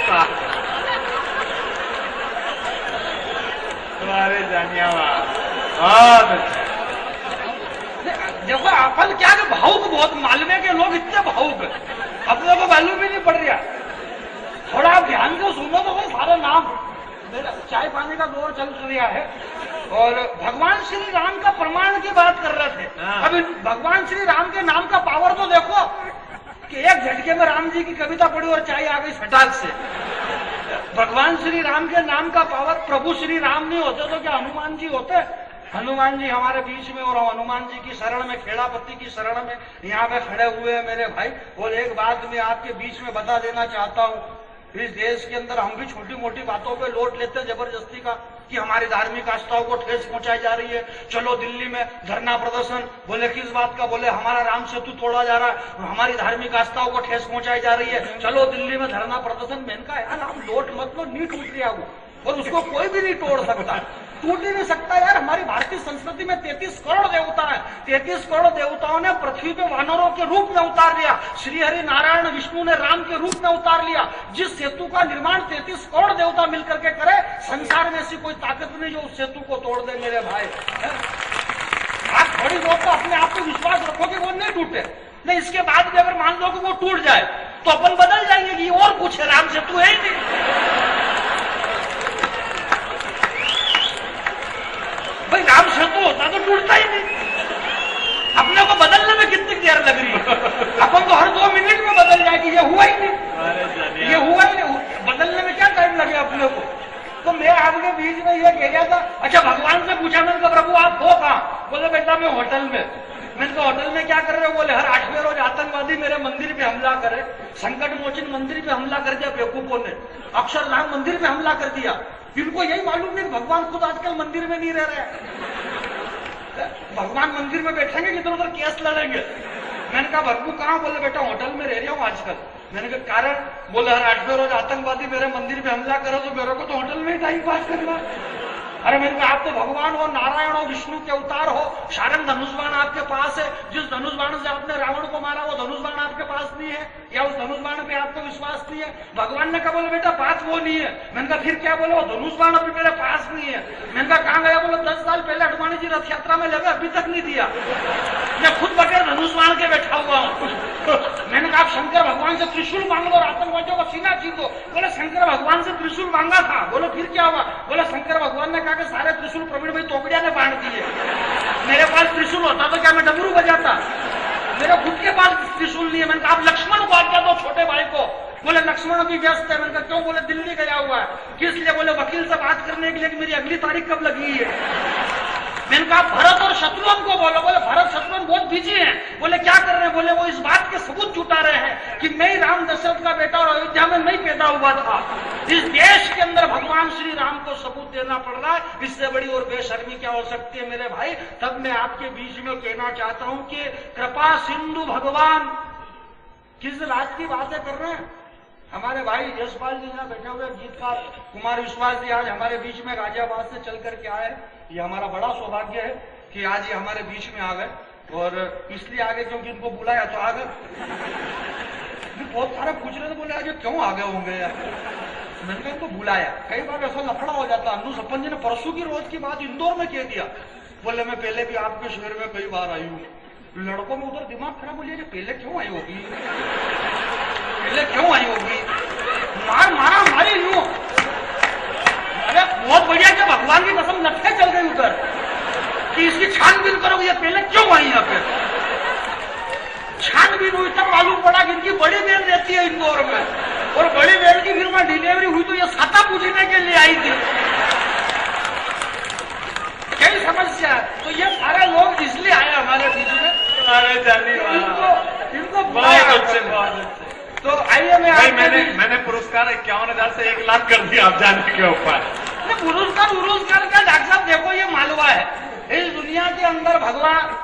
उसका। तुम्हारे जानिया देखो अपन क्या कि भावुक बहुत मालूम है कि लोग इतने भावुक अपने को मालूम ही नहीं पड़ रहा। थोड़ा आप ध्यान से सुनो तो भाई सारे नाम मेरा चाय पानी का दौर चल रहा है और भगवान श्री राम का प्रमाण की बात कर रहे थे। अभी भगवान श्री राम के नाम का पावर तो देखो कि एक झटके में राम जी की कविता पढ़ी और चाय आ गई फटाक से। भगवान श्री राम के नाम का पावर, प्रभु श्री राम नहीं होते तो क्या हनुमान जी होते? हनुमान जी हमारे बीच में और हम हनुमान जी की शरण में, खेड़ापति की शरण में यहाँ पे खड़े हुए हैं मेरे भाई। और एक बात मैं आपके बीच में बता देना चाहता हूँ, इस देश के अंदर हम भी छोटी मोटी बातों पे लोट लेते हैं जबरदस्ती का कि हमारी धार्मिक आस्थाओं को ठेस पहुंचाई जा रही है। चलो दिल्ली में धरना प्रदर्शन, बोले किस बात का? बोले हमारा राम सेतु तोड़ा जा रहा है, हमारी धार्मिक आस्थाओं को ठेस पहुंचाई जा रही है, चलो दिल्ली में धरना प्रदर्शन। मैंने कहा यार हम लोट मत लो, नहीं टूट गया वो और उसको कोई भी नहीं तोड़ सकता, टूट ही नहीं सकता यार। हमारी भारतीय संस्कृति में 33 करोड़ देवता है, 33 करोड़ देवताओं ने पृथ्वी पे वानरों के रूप में उतार लिया, श्री हरि नारायण विष्णु ने राम के रूप में उतार लिया। जिस सेतु का निर्माण 33 करोड़ देवता मिलकर के करे, संसार में ऐसी कोई ताकत नहीं जो उस सेतु को तोड़ दे मेरे भाई। आप थोड़ी बहुत तो अपने आप को विश्वास रखो कि वो नहीं टूटे, नहीं इसके बाद भी अगर मान लो कि वो टूट जाए तो अपन बदल जाएंगे कि और कुछ है, राम सेतु है ही नहीं। भाई राम सेतु होता तो टूटता ही नहीं। अपने को बदलने में कितनी देर लग रही है? अपन तो हर 2 मिनट में बदल जाए कि ये हुआ ही नहीं, ये हुआ ही नहीं। बदलने में क्या टाइम लगे अपने को? तो मैं आपके बीच में ये कह रहा था। अच्छा भगवान से पूछा मैंने कहा प्रभु आप हो कहाँ? बोले बेटा मैं होटल में। मैंने कहा होटल में क्या कर रहे हो? बोले हर 8वें रोज आतंकवादी मेरे मंदिर पे हमला करे, संकट मोचन मंदिर पे हमला कर दिया बेवकूफों ने, अक्षरधाम मंदिर पे हमला कर दिया। इनको यही मालूम नहीं भगवान खुद आजकल मंदिर में नहीं रह रहे हैं। भगवान मंदिर में बैठेंगे कि इधर उधर केस लड़ेंगे। मैंने कहा भरपू कहाँ? बोले बेटा होटल में रह रहा हूँ आजकल। मैंने कहा कारण? बोले हर 8वें रोज आतंकवादी मेरे मंदिर पे हमला करो तो मेरे को तो होटल में ही टाइम पास करना। अरे मैंने कहा आप तो भगवान हो, नारायण हो, विष्णु के अवतार हो, शारंग धनुष बाण आपके पास है, जिस धनुष बाण से आपने रावण को मारा वो धनुष बाण आपके पास नहीं है, या उस धनुष बाण पे आपको विश्वास नहीं है? भगवान ने कहा बोले बेटा बात वो नहीं है। मैंने कहा फिर क्या? बोले वो धनुष बाण अभी मेरे पास नहीं है। मैंने कहा कहाँ गया? बोले 10 साल पहले हनुमान जी रथ यात्रा में लगे, अभी तक नहीं दिया, मैं खुद बगैर धनुष बाण के बैठा हुआ हूँ। मैंने कहा आप शंकर भगवान से त्रिशूल मांग लो और आतंकवादियों का सीना चीर दो। बोले शंकर भगवान से त्रिशूल मांगा था। बोले फिर क्या हुआ? बोले शंकर भगवान ने कहा कि सारे त्रिशूल प्रवीण भाई तोकड़िया ने बांट दिए। मेरे पास त्रिशूल होता तो क्या मैं डमरू बजाता? मेरे खुद के पास त्रिशूल नहीं है। मैंने कहा आप लक्ष्मण को आज्ञा दो छोटे भाई को। बोले लक्ष्मण भी व्यस्त है। मैंने कहा क्यों? बोले दिल्ली गया हुआ है। किस लिए? बोले वकील से बात करने के लिए कि मेरी अगली तारीख कब लगी है। मैंने कहा भरत और शत्रुघ्न को बोलो। बोले भरत शत्रुघ्न बहुत बिजी हैं। बोले क्या कर रहे हैं? बोले वो इस बात के सबूत जुटा रहे हैं कि मैं ही राम दशरथ का बेटा और अयोध्या में नहीं पैदा हुआ था। इस देश के अंदर भगवान श्री राम को सबूत देना पड़ रहा है, इससे बड़ी और बेशर्मी क्या हो सकती है मेरे भाई? तब मैं आपके बीच में कहना चाहता हूं कि कृपा सिंधु भगवान किस राज की बातें कर रहे हैं? हमारे भाई यशपाल जी यहाँ बैठे हुए गीतकार कुमार विश्वास जी आज हमारे बीच में गाजियाबाद से चल करके आए। ये हमारा बड़ा सौभाग्य है कि आज ये हमारे बीच में आ गए, और इसलिए आ गए क्योंकि इनको बुलाया तो आ गए। बहुत सारे पूछ रहे थे, बोले आज क्यों आ गए होंगे यार? मैंने कहा इनको बुलाया। कई बार ऐसा लफड़ा हो जाता। अन्नू सपन जी ने परसों की रोज की बात इंदौर में कह दिया। बोले मैं पहले भी आपके शहर में कई बार आई हूँ। लड़कों में उधर दिमाग खराब, बोलिए पहले क्यों आई होगी, पहले क्यों आई होगी? मारा मारी यूं। अरे बहुत बढ़िया कि भगवान की कसम लटके चल गई उधर कि इसकी छानबीन करोगे, ये पहले क्यों आई यहाँ पे? छानबीन हुई तब मालूम पड़ा कि इनकी बड़ी बहन रहती है इंदौर में, और बड़ी बहन की फिर वहां डिलीवरी हुई तो ये साता पूछने के लिए आई थी। कई समस्या है। तो ये सारे लोग इसलिए आए हमारे बीच में। इनको बहुत अच्छे। तो आइए मैंने पुरस्कार 51,000 से 1 लाख कर दिया आप जाने के ऊपर। पुरस्कार क्या डॉक्टर साहब? देखो ये मालवा है, इस दुनिया के अंदर भगवान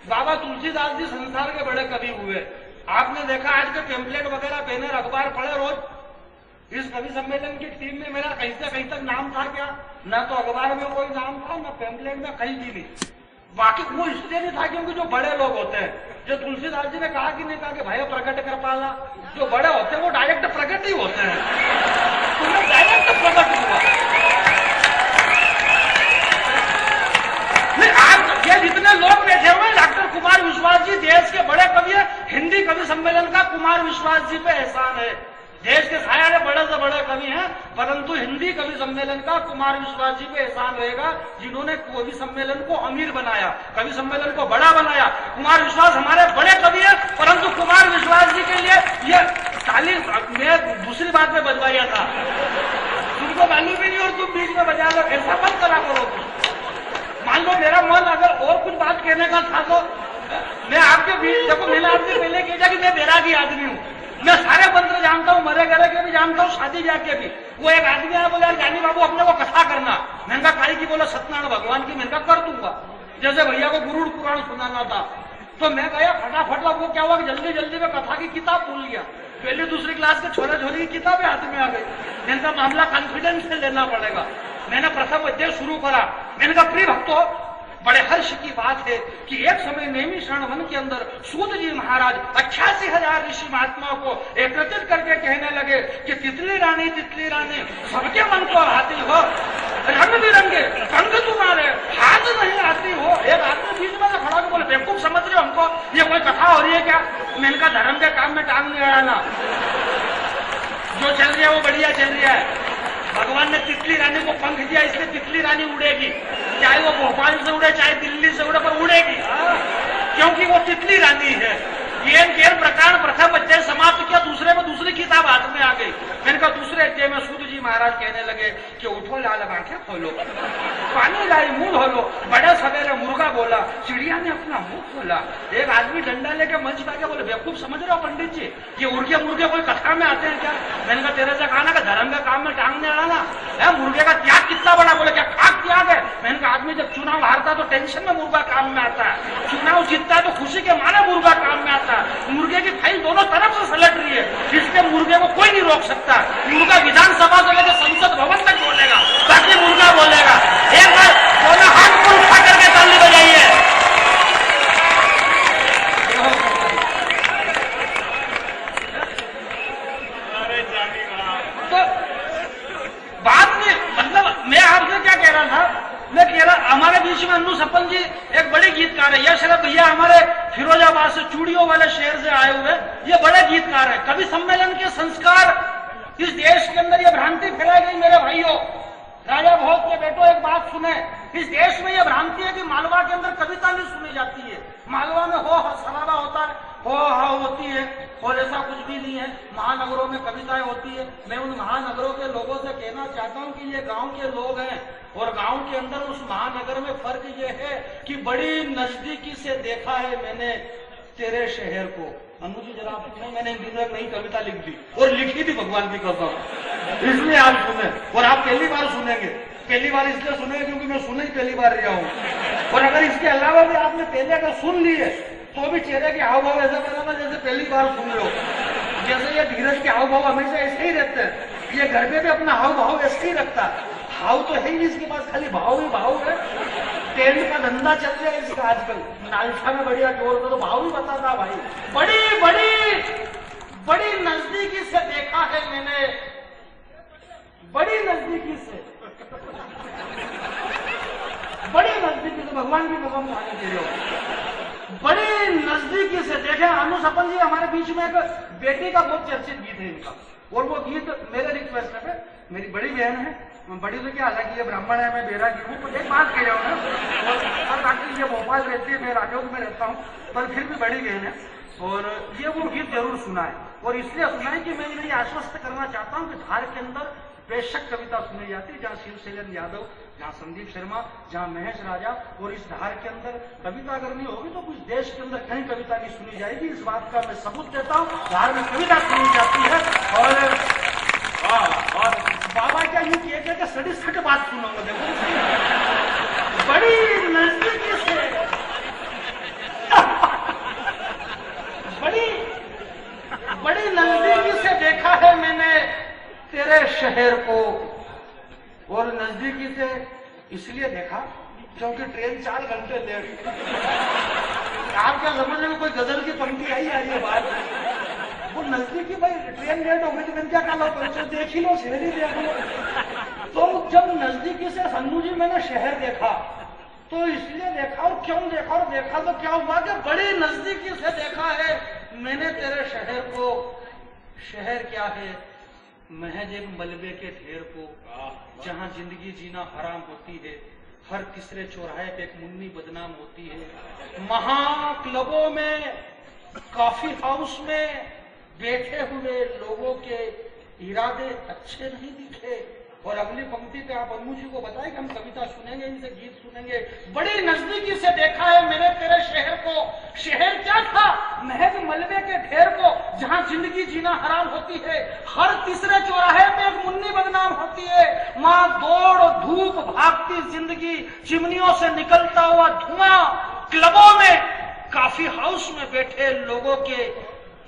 बाबा तुलसीदास जी संसार के बड़े कवि हुए। आपने देखा आज के टेम्पलेट वगैरह पहने, अखबार पढ़े रोज। इस कवि सम्मेलन की टीम में मेरा कहीं से कहीं तक नाम था क्या? न तो अखबार में कोई नाम था, न टेम्पलेट में कहीं भी नहीं। बाकी वो इसलिए नहीं था क्योंकि जो बड़े लोग होते हैं, जो तुलसीदास जी ने कहा कि नहीं कहा कि भाई प्रकट कर पाला, जो बड़े होते हैं वो डायरेक्ट प्रकट ही होते हैं। जी देश के बड़े कवि है, हिंदी कवि सम्मेलन का कुमार विश्वास जी पे एहसान है। देश के सारे बड़े से बड़े कवि हैं, परंतु हिंदी कवि सम्मेलन का कुमार विश्वास जी पे एहसान रहेगा, जिन्होंने कवि सम्मेलन को अमीर बनाया, कवि सम्मेलन को बड़ा बनाया। कुमार विश्वास हमारे बड़े कवि है, परंतु कुमार विश्वास जी के लिए ये ताली मैं दूसरी बात में बजवाया था, तुमको मालूम भी नहीं और तुम बीच में बजा लो, ऐसा मत करा करो। मान लो मेरा मन अगर और कुछ बात कहने का था तो मैं आपके बीच, देखो मैंने आपसे पहले कहा कि मैं बैरागी आदमी हूँ, मैं सारे मंत्र जानता हूँ, मरे गरे के भी जानता हूँ, शादी ब्याह के भी। वो एक आदमी आया बोला जानी बाबू अपने को कथा करना, मैंने कहा काई की, बोला सत्यनारायण भगवान की, मैंने कहा कर दूंगा। जैसे भैया को गुरुड़ पुराण सुनाना था तो मैं गया फटाफट, वो क्या हुआ कि जल्दी जल्दी में कथा की किताब भूल लिया, पहली दूसरी क्लास के छोरे छोरी की किताबें हाथ में आ गई। मैंने कहा मामला कॉन्फिडेंस से लेना पड़ेगा। मैंने प्रथम अध्याय शुरू करा, मैंने कहा प्रिय भक्तों, बड़े हर्ष की बात है कि एक समय नेमी शरण वन के अंदर सूत जी महाराज 88,000 ऋषि महात्माओं को एकत्रित करके कहने लगे कि तितली रानी सबके मन को आती हो, रंग बिरंगे पंख तुम्हारे हाथ नहीं आती हो। एक आदमी बीच में से खड़ा होकर बोले बेवकूफ समझ रहे हो हमको, ये कोई कथा हो रही है क्या? मैंने कहा धर्म के काम में टांग नहीं अड़ाना, जो चल रही है वो बढ़िया चल रही है। भगवान ने तितली रानी को पंख दिया, इसलिए तितली रानी उड़ेगी, चाहे वो भोपाल से उड़े चाहे दिल्ली से उड़े, पर उड़ेगी, क्योंकि वो तितली रानी है। ये प्रकार प्रथम अध्याय समाप्त किया, दूसरे में दूसरी किताब हाथ में आ गई। मैंने कहा दूसरे अध्याय में सूत जी महाराज कहने लगे कि उठो लाल आंखें खोलो, पानी लाई मुंह धोलो। बड़े सवेरे मुर्गा बोला, चिड़िया ने अपना मुंह खोला। एक आदमी डंडा लेके मंच पे आके बोले बेवकूफ समझ रहे हो पंडित जी, ये उर्गे मुर्गे कोई कथा में आते हैं क्या? मैंने कहा तेरे से कहा ना कि धर्म के काम में टांग नहीं अड़ाना है। मुर्गे का त्याग कितना बड़ा, बोले क्या खाक त्याग है? मैंने कहा आदमी जब चुनाव हारता तो टेंशन में मुर्गा काम में आता है, चुनाव जीतता है तो खुशी के मारे मुर्गा काम में आता है। मुर्गे की फाइल दोनों तरफ से सलट रही है, इसके मुर्गे को कोई नहीं रोक सकता। मुर्गा विधानसभा से लेकर संसद भवन तक बोलेगा, बाकी मुर्गा बोलेगा। एक बार दोनों हाथ को उठा करके ताली बजाइए। तो बात में मतलब मैं आपसे क्या कह रहा था, मैं कह रहा हमारे बीच में अन्नू सपन जी एक बड़े गीतकार है, यश भैया हमारे फिरोजाबाद से चूड़ियों वाले शहर से आए हुए, ये बड़े गीतकार है। कवि सम्मेलन के संस्कार इस देश के अंदर ये भ्रांति फैलाई गई मेरे भाइयों, राजा भोज के बेटो एक बात सुने, इस देश में यह भ्रांति है कि मालवा के अंदर कविता नहीं सुनी जाती है। मालवा में हो सराबा होता है, हो हा होती है, और ऐसा कुछ भी नहीं है। महानगरों में कविताएं होती है। मैं उन महानगरों के लोगों से कहना चाहता हूं कि ये गांव के लोग हैं, और गांव के अंदर उस महानगर में फर्क ये है कि बड़ी नजदीकी से देखा है मैंने तेरे शहर को। अनु जी जरा आप, मैंने इन दिनों एक नई कविता लिख दी और लिखी थी भगवान की कसम, इसलिए आप सुने, और आप पहली बार सुनेंगे। पहली बार इसलिए सुनेंगे क्योंकि मैं सुने ही पहली बार रहा हूं, और अगर इसके अलावा भी आपने पहले अगर सुन ली है तो भी चेहरे के हाव भाव ऐसा बनाना जैसे पहली बार सुन लो। जैसे ये धीरज के हाव भाव हमेशा ऐसे ही रहते हैं, ये घर पे भी अपना हाव भाव ऐसे ही रखता है। भाव तो है ही इसके पास, खाली भाव ही भाव है। टेंट का धंधा चल रहा है इसका आजकल, नालसा में बढ़िया जोर तो भाव ही बताता भाई। बड़ी बड़ी बड़ी नजदीकी से देखा है मैंने, बड़ी नजदीकी से, बड़ी नजदीकी से, भगवान की कसम खाने के लिए बड़ी नजदीकी से देखे। अनु सपन जी हमारे बीच में एक बेटी का बहुत चर्चित गीत है इनका, और वो गीत मेरे रिक्वेस्ट पे, मेरी बड़ी बहन है, बड़ी तो क्या, हालांकि ये ब्राह्मण है, मैं बैरागी हूँ, तो एक बात कह रहा हूँ ना, और बाकी ये भोपाल रहती है, मैं राजौर में रहता हूँ, पर फिर भी बड़ी बहन है, और ये वो गीत जरूर सुना है। और इसलिए सुना है कि मैं इन्हें आश्वस्त करना चाहता हूँ कि धार के अंदर बेशक कविता सुनी जाती है, जहाँ शिवशैलन यादव, जहाँ संदीप शर्मा, जहाँ महेश राजा, और इस धार के अंदर कविता करनी होगी तो कुछ देश के अंदर कहीं कविता नहीं सुनी जाएगी। इस बात का मैं सबूत देता हूँ, धार में कविता सुनी जाती है। और बाबा क्या यूं किए थे सड़ी सट बात सुनाऊंगा, देखो बड़ी नजदीकी से बड़ी नजदीकी से देखा है मैंने तेरे शहर को, और नजदीकी से इसलिए देखा क्योंकि ट्रेन 4 घंटे लेट। आप क्या समझ रहे, कोई गजल की पंक्ति आई आ रही है बात, वो नजदीकी भाई ट्रेन लेट हो गई तो मैंने क्या कहा, तो देख ही लो, शहर ही देख लो। तो जब नजदीकी से सन्नू जी मैंने शहर देखा तो इसलिए देखा, और क्यों देखा, और देखा तो क्या हुआ कि बड़ी नजदीकी से देखा है मैंने तेरे शहर को। शहर क्या है? महज एक मलबे के ढेर को, जहां जिंदगी जीना हराम होती है। हर तीसरे चौराहे पे एक मुन्नी बदनाम होती है। महाक्लबों में, कॉफी हाउस में बैठे हुए लोगों के इरादे अच्छे नहीं दिखे। और अगली पंक्ति पे आप अनु जी को बताएं कि हम कविता सुनेंगे, इनसे गीत सुनेंगे। बड़ी नजदीकी से देखा है मैंने तेरे शहर को। शहर क्या था? महज मलबे के ढेर को, जहां जिंदगी जीना हराम होती है। हर तीसरे चौराहे पे एक मुन्नी बदनाम होती है। मां दौड़ धूप भागती जिंदगी, चिमनियों से निकलता हुआ धुआं, क्लबों में, कॉफी हाउस में बैठे लोगों के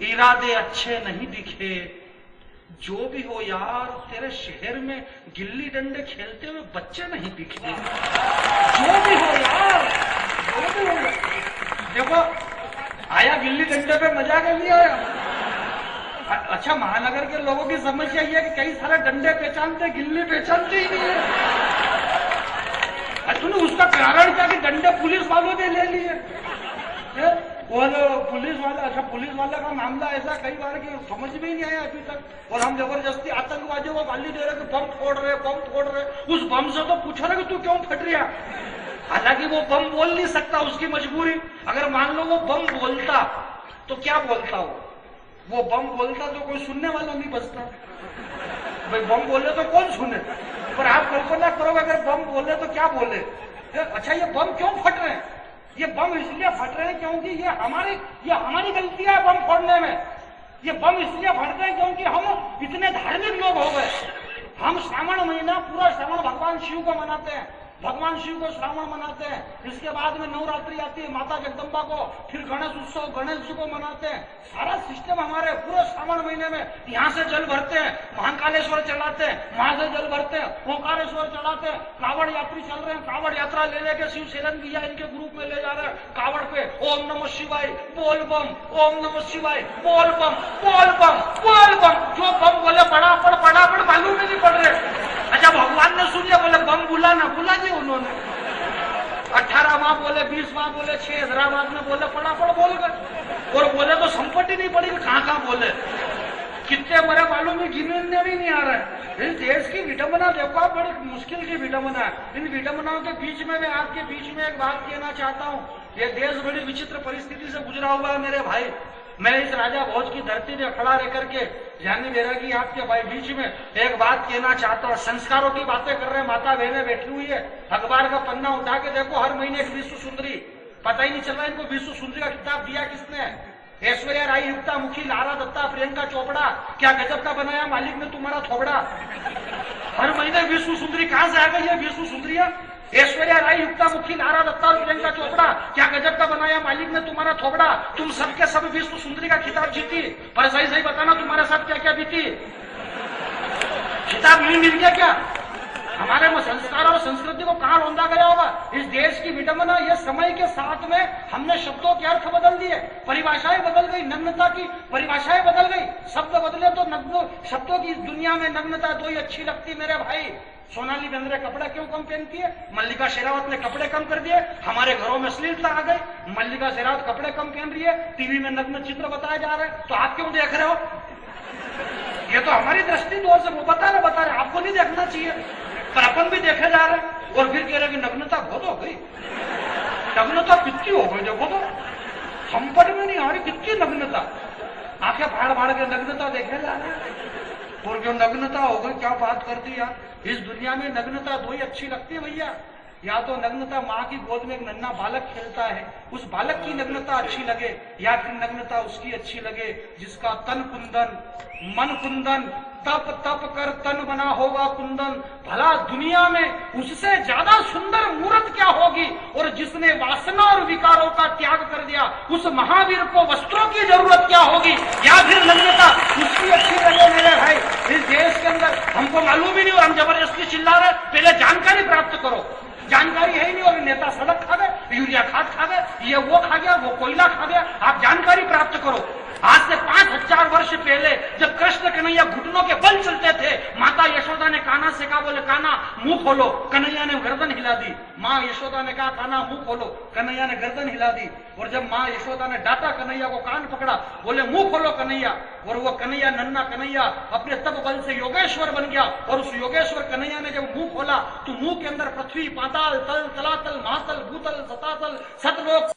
इरादे अच्छे नहीं दिखे। जो भी हो यार, तेरे शहर में गिल्ली डंडे खेलते हुए बच्चे नहीं दिखे। जो भी हो यार, जो भी हो यार। देखो, आया गिल्ली डंडे पे मजा के लिए आया। अच्छा, महानगर के लोगों की समस्या ये है कि कई सारे डंडे पहचानते, गिल्ली पहचानते ही नहीं है। तूने उसका कारण क्या कि डंडे पुलिस वालों ने ले लिए। और पुलिस वाला, अच्छा पुलिस वाला का मामला ऐसा कई बार कि समझ में ही नहीं आया अभी तक। और हम जबरदस्ती आतंकवादियों को गाली दे रहे कि बम फोड़ रहे, बम फोड़ रहे। उस बम से तो पूछ रहे कि तू क्यों फट रहा। हालांकि वो बम बोल नहीं सकता, उसकी मजबूरी। अगर मान लो वो बम बोलता तो क्या बोलता वो बम बोलता तो कोई सुनने वाला नहीं बचता। भाई बम बोले तो कौन सुने। पर आप कल्पना करोगे अगर बम बोले तो क्या बोले। अच्छा, ये बम क्यों फट रहे हैं? ये बम इसलिए फट रहे हैं क्योंकि ये हमारी गलती है बम फोड़ने में। ये बम इसलिए फटते हैं क्योंकि हम इतने धार्मिक लोग हो गए। हम श्रावण महीना, पूरा श्रावण भगवान शिव को मनाते हैं। भगवान शिव को श्रावण मनाते हैं। इसके बाद में नवरात्रि आती है माता जगदम्बा को, फिर गणेश उत्सव, गणेश जी को मनाते हैं। सारा सिस्टम हमारे पूरे श्रावण महीने में। यहाँ से जल भरते हैं, महाकालेश्वर चढ़ाते हैं, वहां से जल भरते हैं, ओंकारेश्वर चढ़ाते हैं। कावड़ यात्री चल रहे हैं, कावड़ यात्रा ले लेके शिव सेलन भैया इनके ग्रुप में ले जा रहे हैं। कावड़ पे ओम नमः शिवाय बोल बम, ओम नमः शिवाय बोल बम, बोल बम, बोल बम। जो बम बोले पड़ापड़ मालूम नहीं पड़ रहे। अच्छा, भगवान ने सुन लिया, बोले बम बुला ना, बुला दिया उन्होंने। 18 माह बोले, 20 माह बोले, 6 हैदराबाद में बोले, पड़ापड़ बोल गए। और बोले तो संपत्ति नहीं पड़ी, कहाँ बोले। कितने मरे मालूम है, गिनने भी नहीं आ रहा है। इस देश की विडंबना देखो आप, बड़ी मुश्किल की विडंबना है। इन विडंबनाओं के बीच में मैं आपके बीच में एक बात कहना चाहता हूँ। ये देश बड़ी विचित्र परिस्थिति से गुजरा हुआ है मेरे भाई। मैं इस राजा भोज की धरती में खड़ा रह करके जानी बैरागी आपके भाई बीच में एक बात कहना चाहता हूँ। संस्कारों की बातें कर रहे हैं, माता बहनें बैठी हुई है। अखबार का पन्ना उठा के देखो, हर महीने एक विश्व सुंदरी। पता ही नहीं चल रहा इनको विश्व सुंदरी का खिताब दिया किसने। ऐश्वर्या राय, युक्ता मुखी, लारा दत्ता, प्रियंका चोपड़ा, क्या गजब का बनाया मालिक ने तुम्हारा थोबड़ा। हर महीने विश्व सुंदरी कहां से आ गई है विश्व सुंदरिया। ऐश्वर्या राय, युक्ता मुखी, लारा दत्ता और प्रियंका चोपड़ा, क्या गजब का बनाया मालिक ने तुम्हारा थोबड़ा। तुम सबके सब विश्व सुंदरी का खिताब जीती, पर सही सही बताना तुम्हारे साथ क्या क्या बीती। खिताब नहीं मिल गया क्या? हमारे में संस्कार और संस्कृति को कहां रौंदा गया होगा। इस देश की विडंबना, ये समय के साथ में हमने शब्दों के अर्थ बदल दिए, परिभाषाएं बदल गई, नग्नता की परिभाषाएं बदल गई। शब्द बदले तो नग्न शब्दों की दुनिया में नग्नता दो ही अच्छी लगती मेरे भाई। सोनाली बेंद्रे कपड़े क्यों कम पहनती है? मल्लिका शेरावत ने कपड़े कम कर दिए। हमारे घरों में अश्लीलता आ गई। मल्लिका शेरावत कपड़े कम पहन रही है, टीवी में नग्न चित्र बताए जा रहे हैं, तो आप क्यों देख रहे हो? ये तो हमारी दृष्टि दोष है, वो बता रहे, आपको नहीं देखना चाहिए, पर अपन भी देखे जा रहे हैं। और फिर कह रहे कि नग्नता बहुत हो गई, नग्नता कितनी हो गई। देखो तो हम पढ़ में नहीं आ रही, कितनी नग्नता। आंखें फाड़ के नग्नता देखे जा रहे हैं। और जो नग्नता हो गई, क्या बात कर दी यार। इस दुनिया में नग्नता दो ही अच्छी लगती है भैया। या तो नग्नता माँ की गोद में एक नन्हा बालक खेलता है, उस बालक की नग्नता अच्छी लगे, या फिर नग्नता उसकी अच्छी लगे जिसका तन कुंदन, मन कुंदन, तप तप कर तन बना होगा कुंदन। भला दुनिया में उससे ज्यादा सुंदर मूर्त क्या होगी। और जिसने वासना और विकारों का त्याग कर दिया, उस महावीर को वस्त्रों की जरूरत क्या होगी। या फिर नग्नता उसकी अच्छी लगे मेरे भाई। इस देश के अंदर हमको मालूम ही नहीं और हम जबरदस्ती चिल्ला रहे, पहले जानकारी प्राप्त करो। जानकारी है ही नहीं और नेता सड़क खा गए, यूरिया खाद खा गए, ये वो खा गया, वो कोयला खा गया। आप जानकारी प्राप्त करो। आज से 5000 वर्ष पहले जब कृष्ण कन्हैया घुटनों के बल चलते थे। माता यशोदा ने कान्हा से कहा, बोले कान्हा मुंह खोलो, कन्हैया ने गर्दन हिला दी। माँ यशोदा ने कहा कान्हा मुंह खोलो, कन्हैया ने गर्दन हिला दी। और जब माँ यशोदा ने डांटा कन्हैया को, कान पकड़ा, बोले मुंह खोलो कन्हैया। और वो कन्हैया, नन्ना कन्हैया अपने तप बल से योगेश्वर बन गया। और उस योगेश्वर कन्हैया ने जब मुंह खोला तो मुंह के अंदर पृथ्वी, पाताल, तल, तलातल, महातल, भूतल, सतातल, सतलोक